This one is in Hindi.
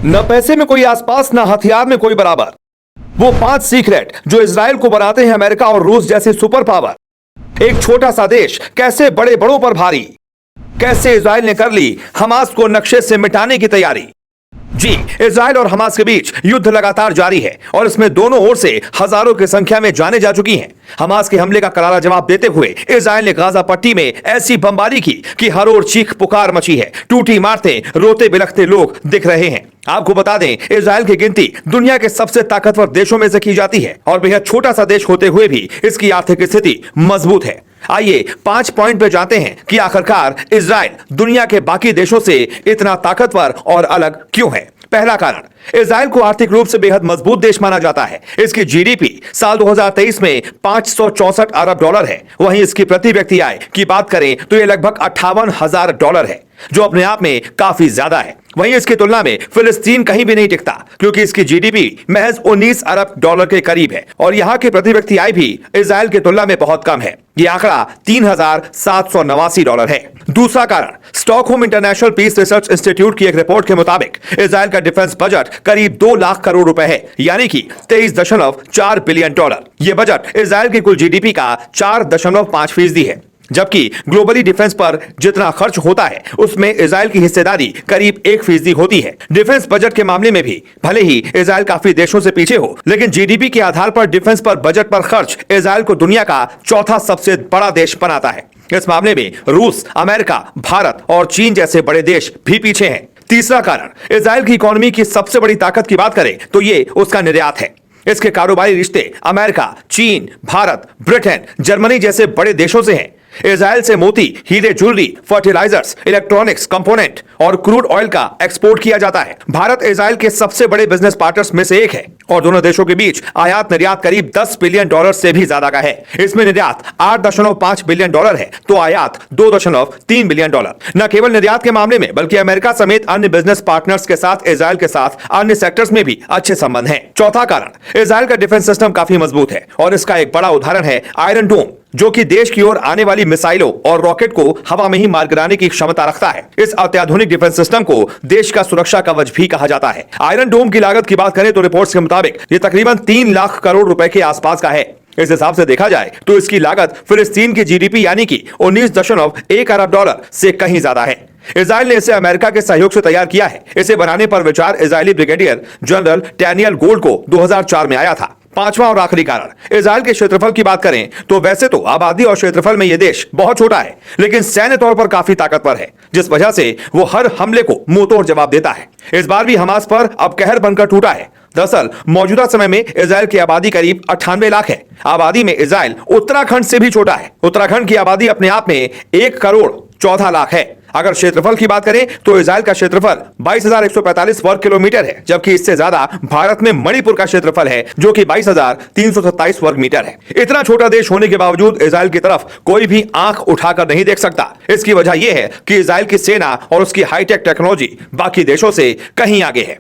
न पैसे में कोई आसपास, न हथियार में कोई बराबर। वो 5 सीक्रेट जो इजराइल को बनाते हैं अमेरिका और रूस जैसे सुपर पावर। एक छोटा सा देश कैसे बड़े बड़ों पर भारी। कैसे इजराइल ने कर ली हमास को नक्शे से मिटाने की तैयारी। जी, इजराइल और हमास के बीच युद्ध लगातार जारी है और इसमें दोनों ओर से हजारों की संख्या में जाने जा चुकी हैं। हमास के हमले का करारा जवाब देते हुए इजराइल ने गाजा पट्टी में ऐसी बमबारी की कि हर ओर चीख पुकार मची है। टूटी मारते रोते बिलखते लोग दिख रहे हैं। आपको बता दें, इजराइल की गिनती दुनिया के सबसे ताकतवर देशों में से की जाती है और बेहद छोटा सा देश होते हुए भी इसकी आर्थिक स्थिति मजबूत है। आइए 5 पॉइंट पे जाते हैं कि आखिरकार इजराइल दुनिया के बाकी देशों से इतना ताकतवर और अलग क्यों है। पहला कारण, इजराइल को आर्थिक रूप से बेहद मजबूत देश माना जाता है। इसकी जीडीपी साल 2023 में 564 अरब डॉलर है। वहीं इसकी प्रति व्यक्ति आय की बात करें तो यह लगभग 58,000 डॉलर है, जो अपने आप में काफी ज्यादा है। वहीं इसकी तुलना में फिलिस्तीन कहीं भी नहीं टिकता, क्योंकि इसकी जीडीपी महज 19 अरब डॉलर के करीब है और यहां की प्रति व्यक्ति आय भी इजराइल की तुलना में बहुत कम है। यह आंकड़ा 3,789 डॉलर है। दूसरा कारण, Stockholm International Peace Research Institute की एक रिपोर्ट के मुताबिक इजराइल का डिफेंस बजट करीब 2 लाख करोड़ रुपए है, यानी कि 23.4 बिलियन डॉलर। यह बजट इजराइल की कुल जीडीपी का 4.5% है, जबकि ग्लोबली डिफेंस पर जितना खर्च होता है उसमें इजराइल की हिस्सेदारी करीब 1% होती है। डिफेंस बजट के मामले में भी भले ही इजराइल काफी देशों से पीछे हो, लेकिन जीडीपी के आधार पर डिफेंस पर बजट पर खर्च इजराइल को दुनिया का चौथा सबसे बड़ा देश बनाता है। इस मामले में रूस, अमेरिका, भारत और चीन जैसे बड़े देश भी पीछे हैं। तीसरा कारण, इजराइल की इकोनॉमी की सबसे बड़ी ताकत की बात करें तो ये उसका निर्यात है। इसके कारोबारी रिश्ते अमेरिका, चीन, भारत, ब्रिटेन, जर्मनी जैसे बड़े देशों से हैं। इजराइल से मोती, हीरे, ज्वेलरी, फर्टिलाइजर्स, इलेक्ट्रॉनिक्स कंपोनेंट और क्रूड ऑयल का एक्सपोर्ट किया जाता है। भारत इजराइल के सबसे बड़े बिजनेस पार्टनर्स में से एक है और दोनों देशों के बीच आयात निर्यात करीब 10 बिलियन डॉलर से भी ज्यादा का है। इसमें निर्यात 8.5 बिलियन डॉलर है तो आयात 2.3 बिलियन डॉलर। न केवल निर्यात के मामले में बल्कि अमेरिका समेत अन्य बिजनेस पार्टनर्स के साथ इजराइल के साथ अन्य सेक्टर्स में भी अच्छे संबंध हैं। चौथा कारण, इजराइल का डिफेंस सिस्टम काफी मजबूत है और इसका एक बड़ा उदाहरण है आयरन डोम, जो कि देश की ओर आने वाली मिसाइलों और रॉकेट को हवा में ही मार गिराने की क्षमता रखता है। इस अत्याधुनिक डिफेंस सिस्टम को देश का सुरक्षा कवच भी कहा जाता है। आयरन डोम की लागत की बात करें तो रिपोर्ट्स के मुताबिक ये तकरीबन 3 लाख करोड़ रुपए के आसपास का है। इस हिसाब से देखा जाए तो इसकी लागत फिलिस्तीन की जीडीपी यानी कि 19.1 अरब डॉलर से कहीं ज्यादा है। इजराइल ने इसे अमेरिका के सहयोग से तैयार किया है। इसे बनाने पर विचार Israeli brigadier general Daniel gold को 2004 में आया था। पांचवा और आखिरी कारण, इजराइल के क्षेत्रफल की बात करें तो वैसे तो आबादी और क्षेत्रफल में यह देश बहुत छोटा है, लेकिन सैन्य तौर पर काफी ताकतवर है, जिस वजह से वो हर हमले को मुंहतोड़ जवाब देता है। इस बार भी हमास पर अब कहर बनकर टूटा है। दरअसल मौजूदा समय में इजराइल की आबादी करीब 98 लाख है। आबादी में इजराइल उत्तराखंड से भी छोटा है। उत्तराखंड की आबादी अपने आप में 1 करोड़ 14 लाख है। अगर क्षेत्रफल की बात करें तो इजराइल का क्षेत्रफल 22,145 वर्ग किलोमीटर है, जबकि इससे ज्यादा भारत में मणिपुर का क्षेत्रफल है, जो कि 22,327 वर्ग मीटर है। इतना छोटा देश होने के बावजूद इजराइल की तरफ कोई भी आंख उठाकर नहीं देख सकता। इसकी वजह यह है कि इजराइल की सेना और उसकी हाईटेक टेक्नोलॉजी बाकी देशों से कहीं आगे है।